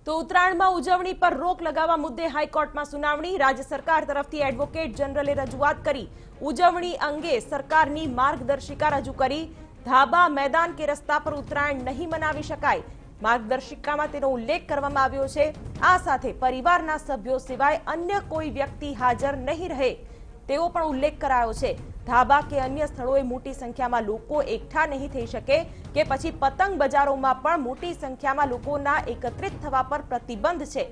તો ઉત્તરાયણમાં ઉજવણી પર રોક લગાવવા મુદ્દે હાઈકોર્ટમાં સુનાવણી। રાજ્ય સરકાર તરફથી એડવોકેટ જનરલે રજૂઆત કરી ઉજવણી અંગે સરકારની માર્ગદર્શિકા રજૂ કરી। ધાબા, મેદાન કે રસ્તા પર ઉત્તરાયણ નહીં મનાવી શકાય। માર્ગદર્શિકામાં તેનો ઉલ્લેખ કરવામાં આવ્યો છે। આ સાથે પરિવારના સભ્યો સિવાય અન્ય કોઈ વ્યક્તિ હાજર નહીં રહે તેવો પણ ઉલ્લેખ કરાયો છે। ધાબા કે અન્ય સ્થળોએ મોટી સંખ્યામાં લોકો એકઠા નહીં થઈ શકે કે પછી પતંગ બજારોમાં પણ મોટી સંખ્યામાં લોકોના એકત્રિત થવા પર પ્રતિબંધ છે।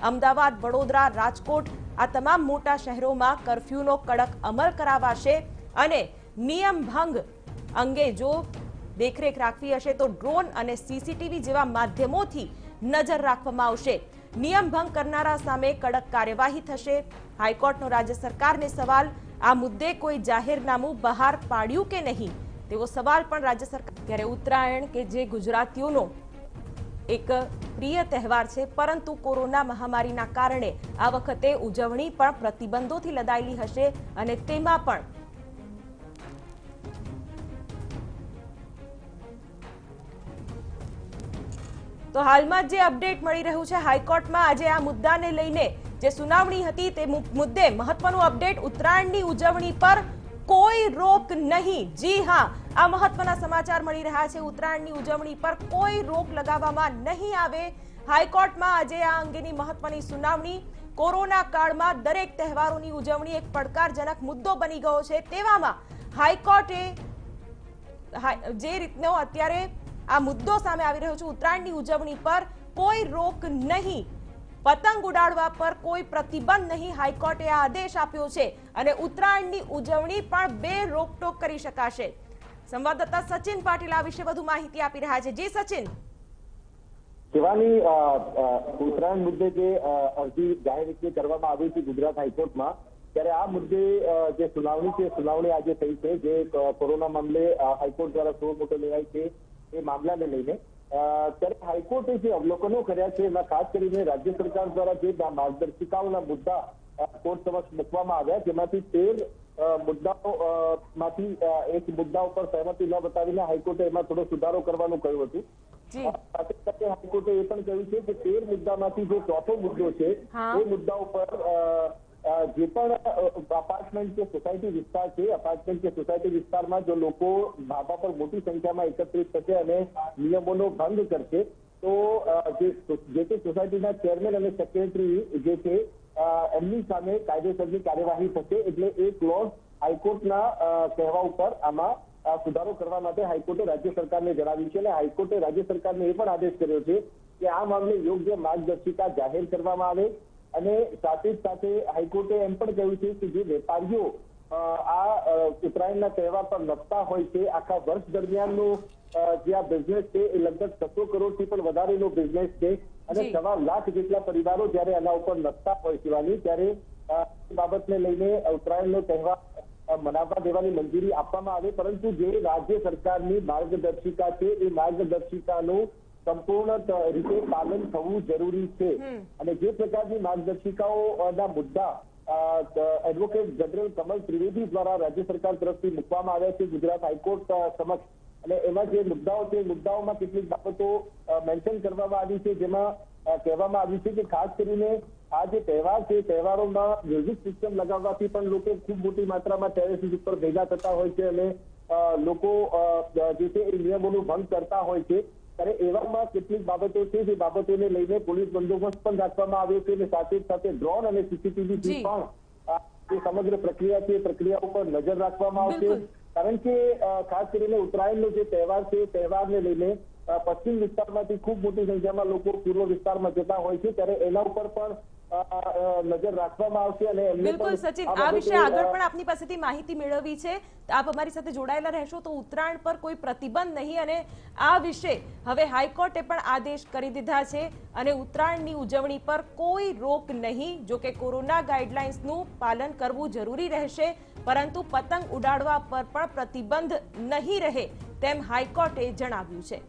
અમદાવાદ, વડોદરા, રાજકોટ આ તમામ મોટા શહેરોમાં કર્ફ્યુનો કડક અમલ કરાવાશે અને નિયમ ભંગ અંગે જો દેખરેખ રાખવી હશે તો ડ્રોન અને સીસીટીવી જેવા માધ્યમોથી નજર રાખવામાં આવશે। નિયમ ભંગ કરનારા સામે કડક કાર્યવાહી થશે। હાઈકોર્ટનો રાજ્ય સરકારને સવાલ, આ મુદ્દે કોઈ જાહેરનામું બહાર પાડ્યું કે નહીં તેવો સવાલ પણ રાજ્ય સરકાર। ત્યારે ઉત્તરાયણ કે જે ગુજરાતીઓનો એક પ્રિય તહેવાર છે, પરંતુ કોરોના મહામારીના કારણે આ વખતે ઉજવણી પણ પ્રતિબંધોથી લદાયેલી હશે અને તેમાં પણ તો હાલમાં જે અપડેટ મળી રહ્યું છે હાઈકોર્ટમાં આજે આ મુદ્દાને લઈને જે સુનાવણી હતી તે મુદ્દે મહત્વનું અપડેટ, ઉત્તરાયણની ઉજવણી પર કોઈ રોક નહીં। જી હા, આ મહત્વના સમાચાર મળી રહ્યા છે। ઉત્તરાયણની ઉજવણી પર કોઈ રોક લગાવવામાં નહીં આવે। હાઈકોર્ટમાં આજે આ અંગેની મહત્વની સુનાવણી। કોરોના કાળમાં દરેક તહેવારોની ઉજવણી એક પડકારજનક મુદ્દો બની ગયો છે। તેવામાં હાઈકોર્ટે જે રીતનો અત્યારે આ મુદ્દો સામે આવી રહ્યો છે, ઉત્તરાયણની ઉજવણી પર કોઈ રોક નહીં, પતંગ ઉડાડવા પર કોઈ પ્રતિબંધ નહીં, હાઈકોર્ટે આ આદેશ આપ્યો છે અને ઉત્તરાયણની ઉજવણી પણ બે રોકટોક કરી શકાશે। સંવાદદાતા સચિન પાટીલ આ વિશે વધુ માહિતી આપી રહ્યા છે। જી સચિન। શિવાની, ઉત્તરાયણ મુદ્દે જે અરજી જાહેર રીતે કરવામાં આવી હતી ગુજરાત હાઈકોર્ટમાં, ત્યારે આ મુદ્દે જે સુનાવણી છે સુનાવણી આજે થઈ છે। જે કોરોના મામલે હાઈકોર્ટ દ્વારા સુઓ મોટો લેવાય છે એ મામલાને લઈને ત્યારે હાઈકોર્ટે જે અવલોકનો કર્યા છે એમાં ખાસ કરીને રાજ્ય સરકાર દ્વારા જે માર્ગદર્શિકાઓના મુદ્દા કોર્ટ સમક્ષ મૂકવામાં આવ્યા, જેમાંથી 13 મુદ્દાઓ માંથી એક મુદ્દા ઉપર સહમતિ ન બતાવીને હાઈકોર્ટે એમાં થોડો સુધારો કરવાનું કહ્યું હતું। સાથે સાથે હાઈકોર્ટે એ પણ કહ્યું છે કે 13 મુદ્દામાંથી જે ચોથો મુદ્દો છે એ મુદ્દા ઉપર જે પણ અપાર્ટમેન્ટ કે સોસાયટી વિસ્તાર છે, અપાર્ટમેન્ટ કે સોસાયટી વિસ્તારમાં જો લોકો ધાબા પર મોટી સંખ્યામાં એકત્રિત થશે અને નિયમોનો ભંગ કરશે તો જે તે સોસાયટીના ચેરમેન અને સેક્રેટરી જે છે એમની સામે કાયદેસરની કાર્યવાહી થશે। એટલે એ ક્લોઝ હાઈકોર્ટના કહેવા ઉપર આમાં સુધારો કરવા માટે હાઈકોર્ટે રાજ્ય સરકારને જણાવ્યું છે અને હાઈકોર્ટે રાજ્ય સરકારને એ પણ આદેશ કર્યો છે કે આ મામલે યોગ્ય માર્ગદર્શિકા જાહેર કરવામાં આવે અને સાથે જ સાથે હાઈકોર્ટે એમ પણ કહ્યું છે કે જે વેપારીઓ આ ઉત્તરાયણના તહેવાર પર નપતા હોય છે, આખા વર્ષ દરમિયાનનો જે આ બિઝનેસ છે એ લગભગ 600 કરોડથી પણ વધારેનો બિઝનેસ છે અને 1.25 લાખ જેટલા પરિવારો જયારે આના ઉપર નપતા હોય શિવાની, ત્યારે બાબતને લઈને ઉત્તરાયણનો તહેવાર મનાવવા દેવાની મંજૂરી આપવામાં આવે, પરંતુ જે રાજ્ય સરકારની માર્ગદર્શિકા છે એ માર્ગદર્શિકાનું સંપૂર્ણ રીતે પાલન થવું જરૂરી છે। અને જે પ્રકારની માર્ગદર્શિકાઓના મુદ્દા એડવોકેટ જનરલ કમલ ત્રિવેદી દ્વારા રાજ્ય સરકાર તરફથી મૂકવામાં આવ્યા છે ગુજરાત હાઈકોર્ટ સમક્ષ, અને એમાં જે મુદ્દાઓ છે મુદ્દાઓમાં કેટલીક બાબતો મેન્શન કરવામાં આવી છે, જેમાં કહેવામાં આવ્યું છે કે ખાસ કરીને આ જે તહેવાર છે તહેવારોમાં મ્યુઝિક સિસ્ટમ લગાવવાથી પણ લોકો ખૂબ મોટી માત્રામાં ટેરેસીસ ઉપર ભેગા થતા હોય છે અને લોકો જે છે એ નિયમોનું ભંગ કરતા હોય છે। ત્યારે એવામાં કેટલીક બાબતો છે જે બાબતોને લઈને પોલીસ બંદોબસ્ત પણ રાખવામાં આવ્યો છે અને સાથે સાથે ડ્રોન અને સીસીટીવી થી પણ જે સમગ્ર પ્રક્રિયા છે એ પ્રક્રિયા ઉપર નજર રાખવામાં આવશે। કારણ કે ખાસ કરીને ઉત્તરાયણનો જે તહેવાર છે તહેવારને લઈને પશ્ચિમ વિસ્તારમાંથી ખૂબ મોટી સંખ્યામાં લોકો પૂર્વ વિસ્તારમાં જતા હોય છે, ત્યારે એના ઉપર પણ નજર રાખવામાં આવશે અને બિલકુલ સચિન, આ વિશે આગળ પણ આપની પાસેથી માહિતી મેળવવી છે। આપ અમારી સાથે જોડાયેલા રહેશો તો ઉત્તરાયણ પર કોઈ પ્રતિબંધ નહીં અને આ વિશે હવે હાઈકોર્ટે પણ આદેશ કરી દીધા છે અને ઉત્તરાયણની ઉજવણી પર કોઈ રોક નહીં। જો કે કોરોના ગાઈડલાઇન્સનું પાલન કરવું જરૂરી રહેશે, પરંતુ પતંગ ઉડાડવા પર પણ પ્રતિબંધ નહીં રહે તેમ હાઈકોર્ટે જણાવ્યું છે।